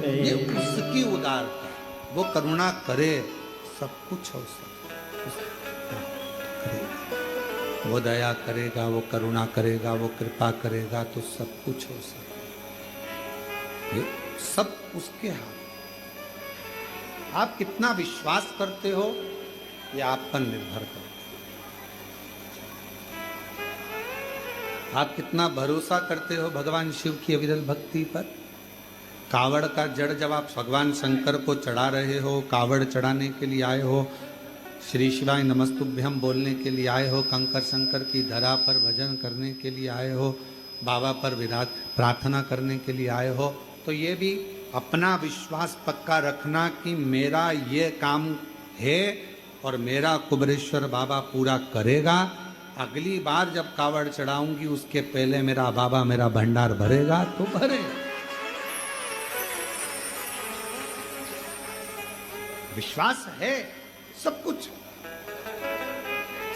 ये उसकी उदारता, वो करुणा करे, सब कुछ हो सकता। वो दया करेगा, वो करुणा करेगा, वो कृपा करेगा तो सब कुछ हो सकता। ये सब उसके हाथ। आप कितना विश्वास करते हो ये आप पर निर्भर करता है। आप कितना भरोसा करते हो भगवान शिव की अविरल भक्ति पर। कावड़ का जड़ जब आप भगवान शंकर को चढ़ा रहे हो, कावड़ चढ़ाने के लिए आए हो, श्री शिवाय नमस्तुभ्यम बोलने के लिए आए हो, कंकर शंकर की धरा पर भजन करने के लिए आए हो, बाबा पर विराट प्रार्थना करने के लिए आए हो, तो ये भी अपना विश्वास पक्का रखना कि मेरा ये काम है और मेरा कुबरेश्वर बाबा पूरा करेगा। अगली बार जब कावड़ चढ़ाऊंगी उसके पहले मेरा बाबा मेरा भंडार भरेगा तो भरेगा। विश्वास है, सब कुछ,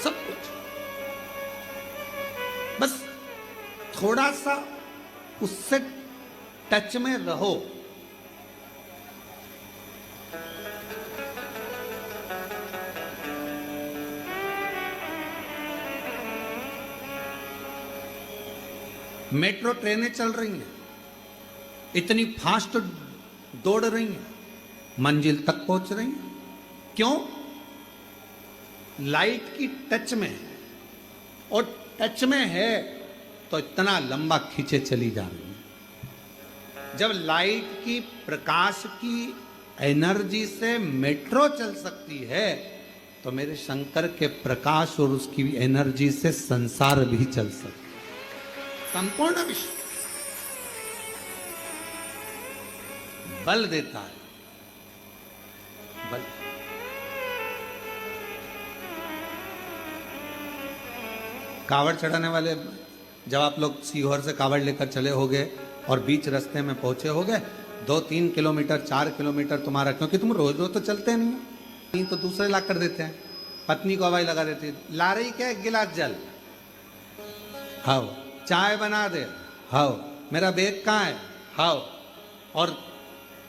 सब कुछ। बस थोड़ा सा उससे टच में रहो। मेट्रो ट्रेनें चल रही हैं, इतनी फास्ट दौड़ रही हैं, मंजिल तक पहुंच रही हैं। क्यों? लाइट की टच में है, और टच में है तो इतना लंबा खींचे चली जा रही है। जब लाइट की प्रकाश की एनर्जी से मेट्रो चल सकती है तो मेरे शंकर के प्रकाश और उसकी एनर्जी से संसार भी चल सकता है। संपूर्ण विश्व बल देता है, बल। कावड़ चढ़ाने वाले, जब आप लोग सीहोर से कावड़ लेकर चले होगे और बीच रास्ते में पहुंचे होगे, 2-3 किलोमीटर 4 किलोमीटर तुम्हारा, क्योंकि तुम रोज रोज तो चलते नहीं तो दूसरे ला कर देते हैं। पत्नी को हवाई लगा देती है, ला रही क्या, 1 गिलास जल, हाओ चाय बना दे, हाओ मेरा बैग कहाँ है, हाओ। और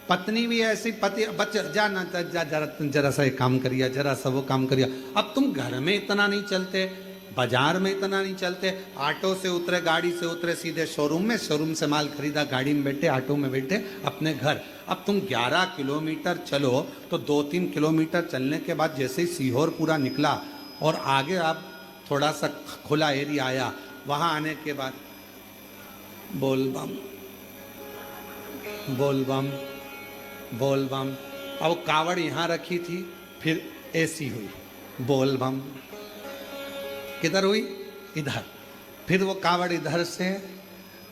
पत्नी भी ऐसी, पति बच्चा जा ना जा, जरा सा एक काम करिए, जरा सा वो काम करिए। अब तुम घर में इतना नहीं चलते, बाजार में इतना नहीं चलते, ऑटो से उतरे, गाड़ी से उतरे, सीधे शोरूम में, शोरूम से माल खरीदा, गाड़ी में बैठे, ऑटो में बैठे अपने घर। अब तुम 11 किलोमीटर चलो तो 2-3 किलोमीटर चलने के बाद जैसे ही सीहोर पूरा निकला और आगे आप थोड़ा सा खुला एरिया आया, वहां आने के बाद बोल बम बोल बम बोल बम। अब कावड़ यहाँ रखी थी, फिर ऐसी हुई, बोल बम। किधर हुई? इधर। फिर वो कावड़ इधर से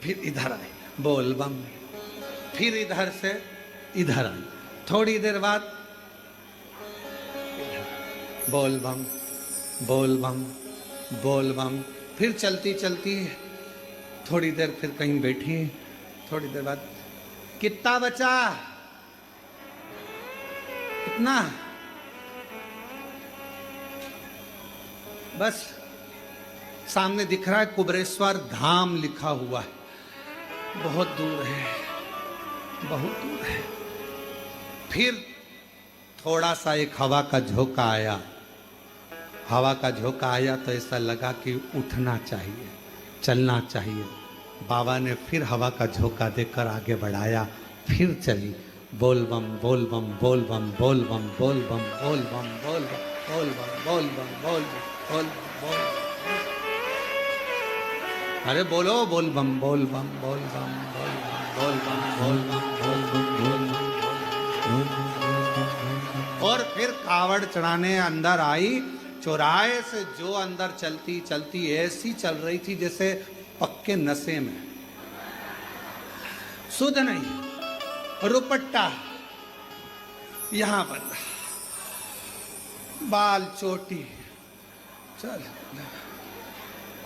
फिर इधर आई, बोल बम। फिर इधर से इधर आई, थोड़ी देर बाद बोल बम बोल बम बोल बम। फिर चलती चलती थोड़ी देर फिर कहीं बैठी, थोड़ी देर बाद कितना बचा, कितना, बस सामने दिख रहा है कुबरेश्वर धाम लिखा हुआ है, बहुत दूर है, बहुत दूर है। फिर थोड़ा सा एक हवा का झोंका आया, हवा का झोंका आया तो ऐसा लगा कि उठना चाहिए, चलना चाहिए। बाबा ने फिर हवा का झोंका देकर आगे बढ़ाया, फिर चली, बोल बम बोल बम बोल बम बोल बम बोल बम बोल बम बोल बम बोल बम बोल बम बोल बम बोल बम। अरे बोलो, बोल बम बोल बम बोल बम बोल बम बोल बम बोल बम बोल बम बोल बम। और फिर कावड़ चढ़ाने अंदर आई, चौराहे से जो अंदर चलती चलती ऐसी चल रही थी जैसे पक्के नशे में, सुध नहीं, रुपट्टा यहां पर, बाल चोटी, चल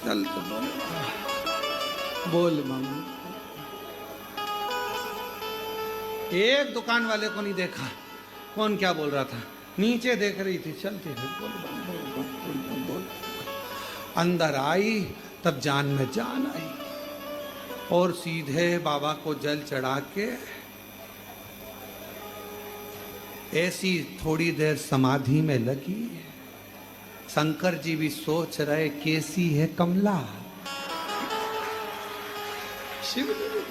चल तो बोल मम्मी। एक दुकान वाले को नहीं देखा, कौन क्या बोल रहा था, नीचे देख रही थी, चलती थी, बोल बम बोल बम बोल बम बोल। अंदर आई तब जान में जान आई और सीधे बाबा को जल चढ़ा के ऐसी थोड़ी देर समाधि में लगी, शंकर जी भी सोच रहे कैसी है कमला। शिव जी ने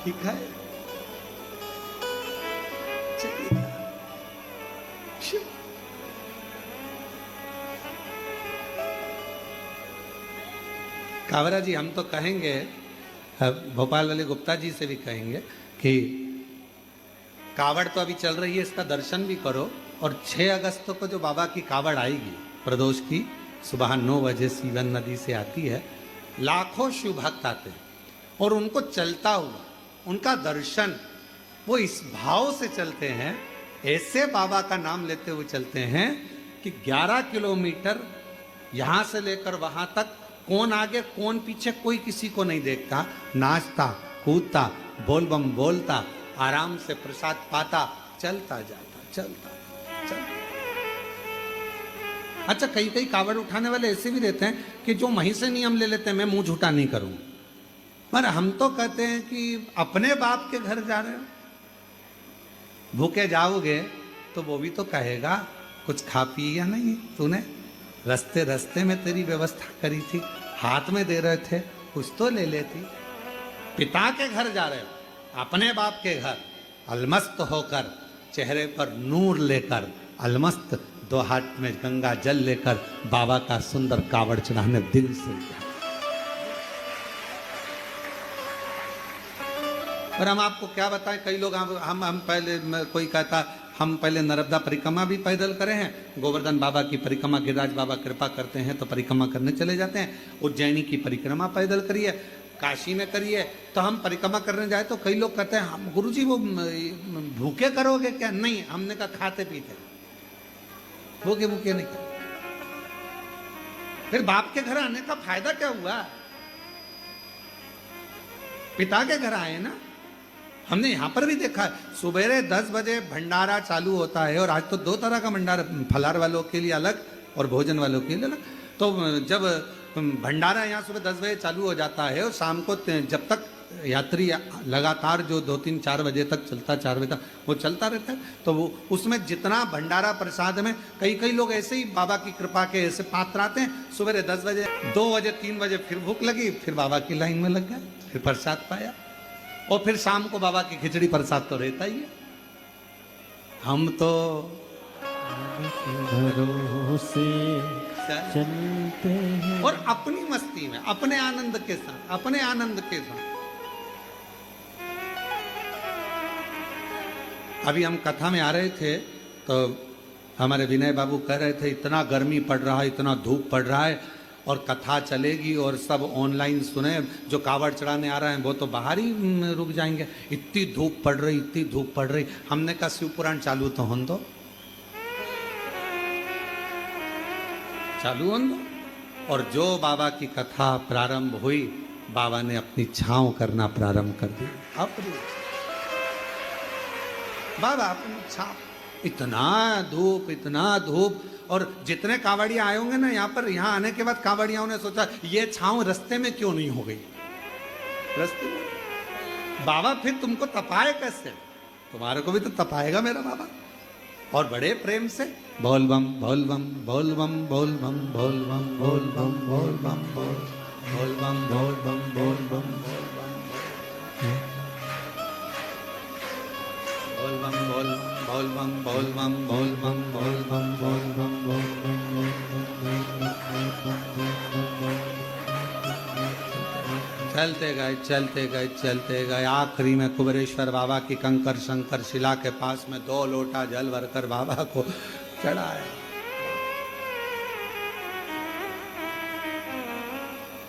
ठीक है, चलिए शिव। कावरा जी, हम तो कहेंगे, भोपाल वाले गुप्ता जी से भी कहेंगे कि कावड़ तो अभी चल रही है, इसका दर्शन भी करो। और 6 अगस्त को जो बाबा की कावड़ आएगी प्रदोष की, सुबह 9 बजे सीवन नदी से आती है, लाखों शिव भक्त आते हैं और उनको चलता हुआ उनका दर्शन, वो इस भाव से चलते हैं, ऐसे बाबा का नाम लेते हुए चलते हैं कि 11 किलोमीटर यहां से लेकर वहां तक कौन आगे कौन पीछे कोई किसी को नहीं देखता, नाचता कूदता बोल बम बोलता आराम से प्रसाद पाता चलता जाता, चलता। अच्छा, कई कई कावड़ उठाने वाले ऐसे भी रहते हैं कि जो वहीं से नियम ले लेते हैं, मैं मुंह झूठा नहीं करूं, पर हम तो कहते हैं कि अपने बाप के घर जा रहे हो, भूखे जाओगे तो वो भी तो कहेगा कुछ खा पी या नहीं, तूने रास्ते रास्ते में तेरी व्यवस्था करी थी, हाथ में दे रहे थे, कुछ तो ले लेती। पिता के घर जा रहे हो, अपने बाप के घर, अलमस्त होकर, चेहरे पर नूर लेकर, अलमस्त 2 हाथ में गंगा जल लेकर बाबा का सुंदर कावड़ चढ़ाने दिल से। और हम आपको क्या बताएं, कई लोग हम पहले, कोई कहता हम पहले नर्मदा परिक्रमा भी पैदल करे हैं, गोवर्धन बाबा की परिक्रमा, गिरिराज बाबा कृपा करते हैं तो परिक्रमा करने चले जाते हैं, उज्जैनी की परिक्रमा पैदल करिए, काशी में करिए। तो हम परिक्रमा करने जाए तो कई लोग कहते हैं हम गुरुजी वो भूखे करोगे क्या? नहीं, हमने कहा खाते पीते, भूखे भूखे नहीं। फिर बाप के घर आने का फायदा क्या हुआ? पिता के घर आए ना। हमने यहां पर भी देखा है, सुबेरे 10 बजे भंडारा चालू होता है, और आज तो 2 तरह का भंडारा, फलार वालों के लिए अलग और भोजन वालों के लिए अलग। तो जब भंडारा यहाँ सुबह 10 बजे चालू हो जाता है और शाम को जब तक यात्री लगातार जो 2-3-4 बजे तक चलता, 4 बजे तक वो चलता रहता है, तो वो उसमें जितना भंडारा प्रसाद में कई लोग ऐसे ही बाबा की कृपा के ऐसे पात्र आते हैं, सुबह 10 बजे, 2 बजे, 3 बजे फिर भूख लगी, फिर बाबा की लाइन में लग गए, फिर प्रसाद पाया, और फिर शाम को बाबा की खिचड़ी प्रसाद तो रहता ही है। हम तो भरोसे चलते हैं और अपनी मस्ती में, अपने आनंद के साथ, अपने आनंद के साथ। अभी हम कथा में आ रहे थे तो हमारे विनय बाबू कह रहे थे इतना गर्मी पड़ रहा है, इतना धूप पड़ रहा है, और कथा चलेगी और सब ऑनलाइन सुने, जो कावड़ चढ़ाने आ रहे हैं वो तो बाहर ही रुक जाएंगे, इतनी धूप पड़ रही, इतनी धूप पड़ रही। हमने कहा शिव पुराण चालू तो होने दो, चालू होने दो। और जो बाबा की कथा प्रारंभ हुई, बाबा ने अपनी छांव करना प्रारंभ कर दी। अपनी बाबा अपनी छांव, इतना धूप, और जितने कावड़िया आए होंगे ना यहाँ पर, यहाँ आने के बाद कावड़ियाओं ने सोचा ये छांव रास्ते में क्यों नहीं हो गई, रास्ते में बाबा फिर तुमको तपाए कैसे? तुम्हारे को भी तो तपाएगा मेरा बाबा। और बड़े प्रेम से बोल बम बोल बम बोल बम बोल बम बोल बम बोल बम बोल बम बोल बम बोल बम बोल बम बोल बम बोल बम बोल बम बोल बम बोल बम बोल बम बोल बम। चलते गए आखिरी में कुबेरेश्वर बाबा की कंकर शंकर शिला के पास में 2 लोटा जल भरकर बाबा को चढ़ाया।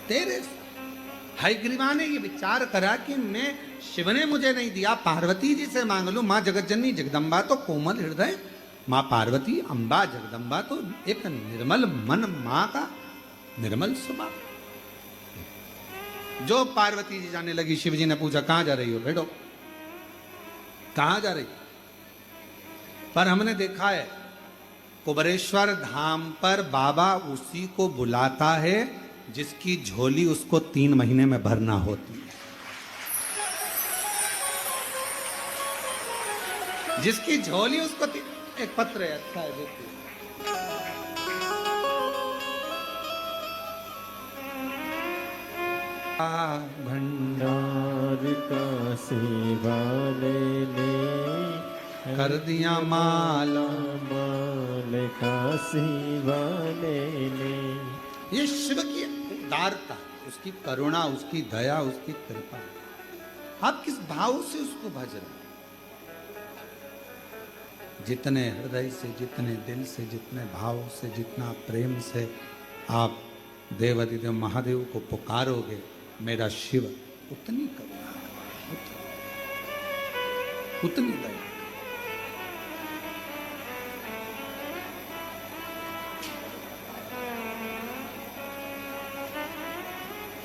तेरे हयग्रीवा ने ये विचार करा कि मैं, शिव ने मुझे नहीं दिया, पार्वती जी से मांग लूं। माँ जगतजननी जगदम्बा तो कोमल हृदय, माँ पार्वती अम्बा जगदम्बा तो एक निर्मल मन, माँ का निर्मल स्वभाव। जो पार्वती जी जाने लगी, शिव जी ने पूछा कहां जा रही हो? बैठो, कहां जा रही? पर हमने देखा है कुबेरेश्वर धाम पर बाबा उसी को बुलाता है जिसकी झोली उसको 3 महीने में भरना होती है। जिसकी झोली उसको एक पत्र है, अच्छा है, देखिए। भंडार का सेवा ले कर दिया माला, माल का सेवा ले। ये शिव की उदारता, उसकी करुणा, उसकी दया, उसकी कृपा। आप किस भाव से उसको भज रहे हैं? जितने हृदय से, जितने दिल से, जितने भाव से, जितना प्रेम से आप देवाधिदेव महादेव को पुकारोगे, मेरा शिव उतनी करुणा, उतनी दया।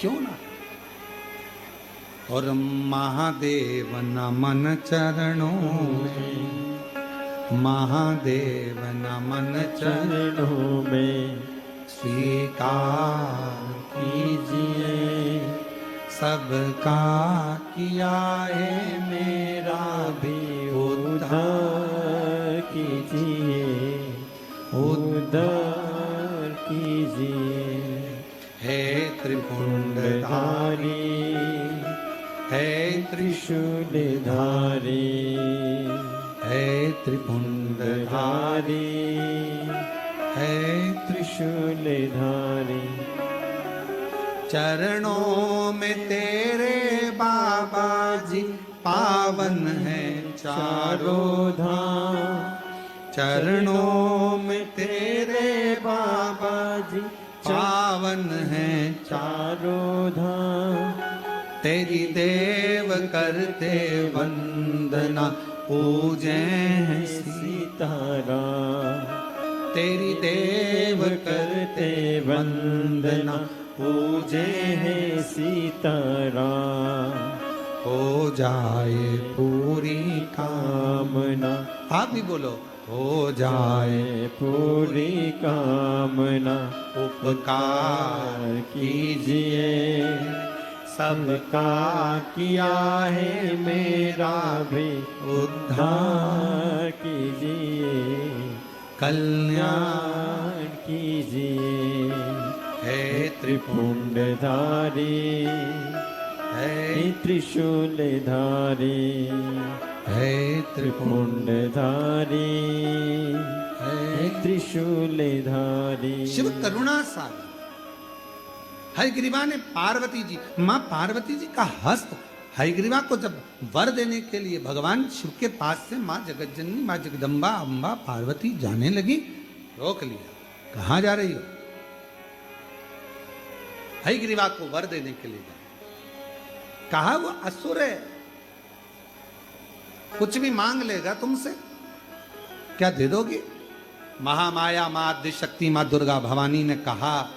क्यों ना? और महादेव नमन चरणों में, महादेव नमन चरणों में स्वीकार कीजिए, सबका किया है मेरा भी उद्धार कीजिए, उद्धार कीजिए। हे त्रिपुंडधारी, हे त्रिशूलधारी, हे त्रिपुंडधारी, हे त्रिशूलधारी। चरणों में तेरे बाबा जी पावन है चारों धाम। चरणों में तेरे बाबा जी पावन है चारों धाम। तेरी देव करते वंदना, पूजे हैं सीताराम। तेरी देव करते वंदना, पूजे हैं सीताराम। हो जाए पूरी कामना, आप भी बोलो, हो जाए पूरी कामना। उपकार कीजिए, सबका किया है मेरा भी उद्धार कीजिए, कल्याण कीजिए। है त्रिपुंडधारी, है त्रिशूलधारी, है त्रिपुंडधारी, है त्रिशूलधारी। शिव करुणा सागर। हयग्रीवा ने पार्वती जी, मां पार्वती जी का हस्त हयग्रीवा को जब वर देने के लिए भगवान शिव के पास से मां जगतजननी, मां जगदम्बा अम्बा पार्वती जाने लगी, रोक लिया। कहां जा रही हो? हयग्रीवा को वर देने के लिए जा। कहा वो असुर है, कुछ भी मांग लेगा तुमसे, क्या दे दोगी? महामाया मां आद्य शक्ति मां दुर्गा भवानी ने कहा,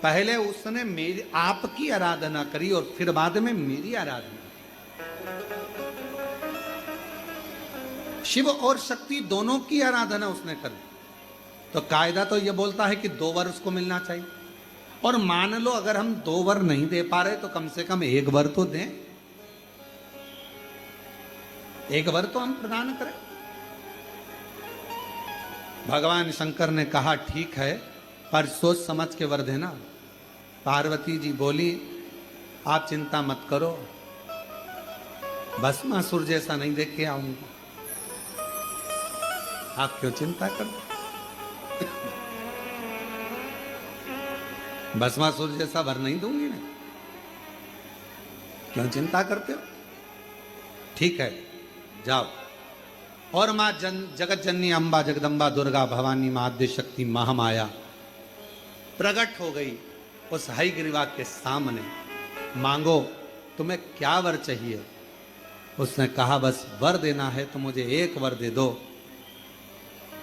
पहले उसने मेरी आपकी आराधना करी और फिर बाद में मेरी आराधना। शिव और शक्ति दोनों की आराधना उसने कर दी। तो कायदा तो यह बोलता है कि 2 वर उसको मिलना चाहिए। और मान लो अगर हम 2 वर नहीं दे पा रहे तो कम से कम 1 वर तो दें, 1 वर तो हम प्रदान करें। भगवान शंकर ने कहा ठीक है, पर सोच समझ के वर देना। पार्वती जी बोली, आप चिंता मत करो, भस्मासुर जैसा नहीं देख के आऊंगा। आप क्यों चिंता करते? भस्मासुर जैसा वर नहीं दूंगी मैं, क्यों चिंता करते हो? ठीक है, जाओ। और मां जगत जननी अम्बा जगदम्बा दुर्गा भवानी मां आद्य शक्ति महामाया प्रकट हो गई उस हयग्रीवा के सामने। मांगो, तुम्हें क्या वर चाहिए? उसने कहा, बस वर देना है तो मुझे 1 वर दे दो,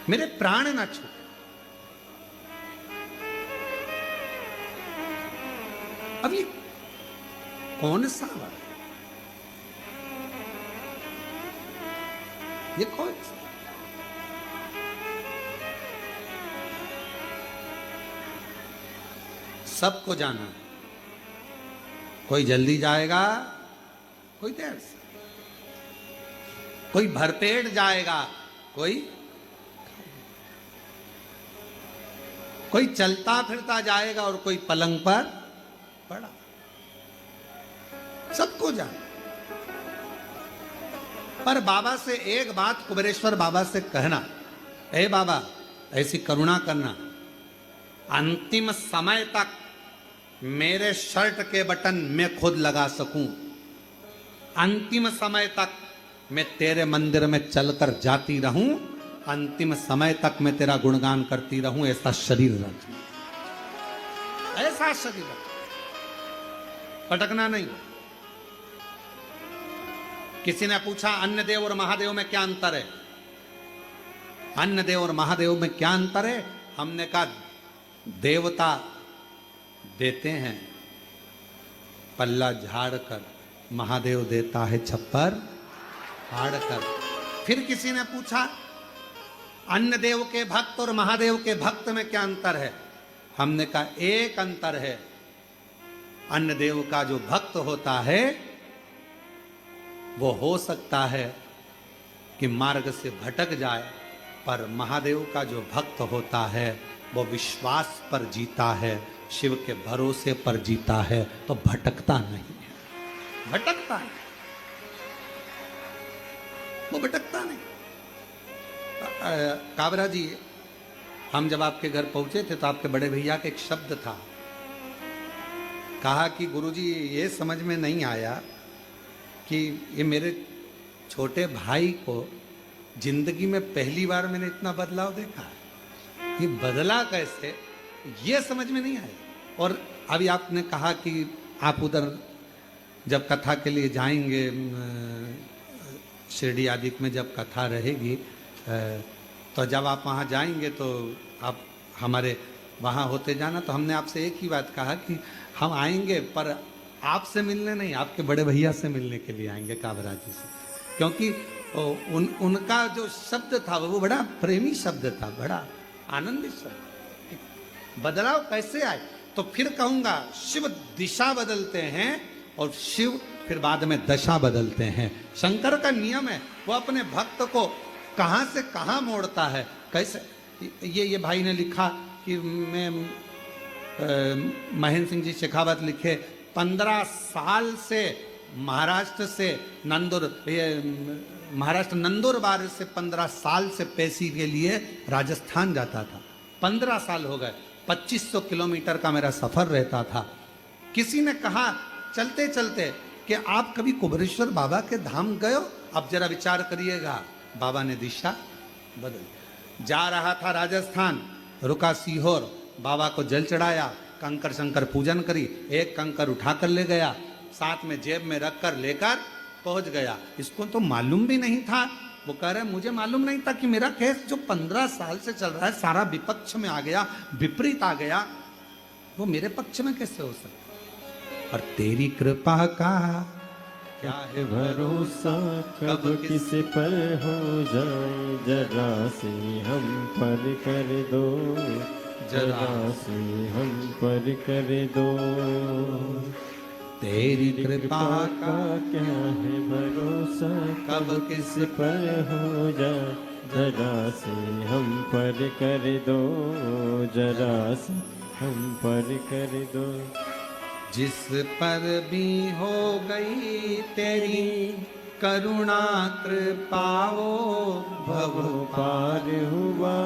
मेरे प्राण ना छूटे। अब ये कौन सा वर है? ये कौन सा? सबको जाना है, कोई जल्दी जाएगा, कोई देर से। कोई भरपेट जाएगा, कोई चलता फिरता जाएगा और कोई पलंग पर पड़ा। सबको जाए। पर बाबा से एक बात कुबेरेश्वर बाबा से कहना, ए बाबा ऐसी करुणा करना, अंतिम समय तक मेरे शर्ट के बटन मैं खुद लगा सकूं, अंतिम समय तक मैं तेरे मंदिर में चलकर जाती रहूं, अंतिम समय तक मैं तेरा गुणगान करती रहूं, ऐसा शरीर रख, ऐसा शरीर रख, पटकना नहीं। किसी ने पूछा अन्य देव और महादेव में क्या अंतर है? अन्य देव और महादेव में क्या अंतर है? हमने कहा देवता देते हैं पल्ला झाड़ कर, महादेव देता है छप्पर फाड़ कर। फिर किसी ने पूछा अन्य देव के भक्त और महादेव के भक्त में क्या अंतर है? हमने कहा एक अंतर है, अन्य देव का जो भक्त होता है वो हो सकता है कि मार्ग से भटक जाए, पर महादेव का जो भक्त होता है वो विश्वास पर जीता है, शिव के भरोसे पर जीता है, तो भटकता नहीं है। भटकता है वो, भटकता नहीं। काबरा जी, हम जब आपके घर पहुंचे थे तो आपके बड़े भैया का एक शब्द था, कहा कि गुरुजी ये समझ में नहीं आया कि ये मेरे छोटे भाई को जिंदगी में पहली बार मैंने इतना बदलाव देखा है, ये बदला कैसे, ये समझ में नहीं आया। और अभी आपने कहा कि आप उधर जब कथा के लिए जाएंगे, शिरडी आदि में जब कथा रहेगी, तो जब आप वहाँ जाएंगे तो आप हमारे वहाँ होते जाना। तो हमने आपसे एक ही बात कहा कि हम आएंगे पर आपसे मिलने नहीं, आपके बड़े भैया से मिलने के लिए आएंगे, काबरा जी से, क्योंकि उनका जो शब्द था वो बड़ा प्रेमी शब्द था, बड़ा आनंदित शब्द। बदलाव कैसे आए? तो फिर कहूंगा शिव दिशा बदलते हैं और शिव फिर बाद में दशा बदलते हैं। शंकर का नियम है, वो अपने भक्त को कहां से कहां मोड़ता है, कैसे। ये भाई ने लिखा कि मैं महेंद्र सिंह जी शेखावत लिखे 15 साल से महाराष्ट्र से महाराष्ट्र नंदुरबार से 15 साल से पैसे के लिए राजस्थान जाता था। 15 साल हो गए, 2500 किलोमीटर का मेरा सफर रहता था। किसी ने कहा चलते चलते कि आप कभी कुबेरेश्वर बाबा के धाम गए हो? अब जरा विचार करिएगा, बाबा ने दिशा बदल। जा रहा था राजस्थान, रुका सीहोर, बाबा को जल चढ़ाया, कंकर शंकर पूजन करी, एक कंकर उठाकर ले गया, साथ में जेब में रखकर लेकर पहुंच गया। इसको तो मालूम भी नहीं था। वो कह रहे मुझे मालूम नहीं था कि मेरा केस जो 15 साल से चल रहा है सारा विपक्ष में आ गया, विपरीत आ गया, वो मेरे पक्ष में कैसे हो सकता। और तेरी कृपा का क्या है भरोसा, कब किस पर हो जाए, जरा से हम पर कर दो, जरा से हम पर कर दो। तेरी कृपा का क्या है भरोसा, कब किस पर हो जाए, जरा से हम पर कर दो, जरा से हम पर कर दो। जिस पर भी हो गई तेरी करुणा कृपाओ, भव पार हुआ,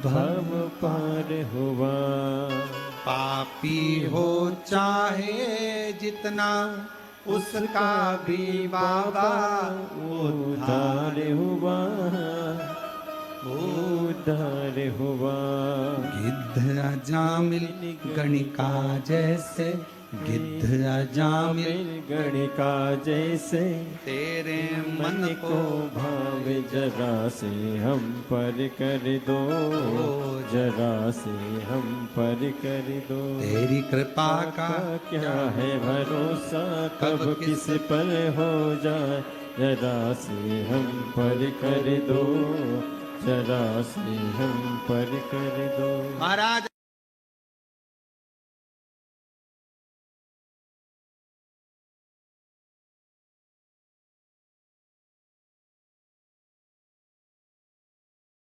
भव पार हुआ। पापी हो चाहे जितना उसका भी बाबा उद्धार हुआ, उद्धार हुआ। गिद्ध अजामिल गणिका जैसे, गिद्ध अजामिल गणिका जैसे, तेरे मन को भावे, जरा से हम पर कर दो, जरा से हम पर कर दो। तेरी कृपा का क्या है भरोसा, कब किस पर हो जाए, जरा से हम पर कर दो, जरा से हम पर कर दो। महाराज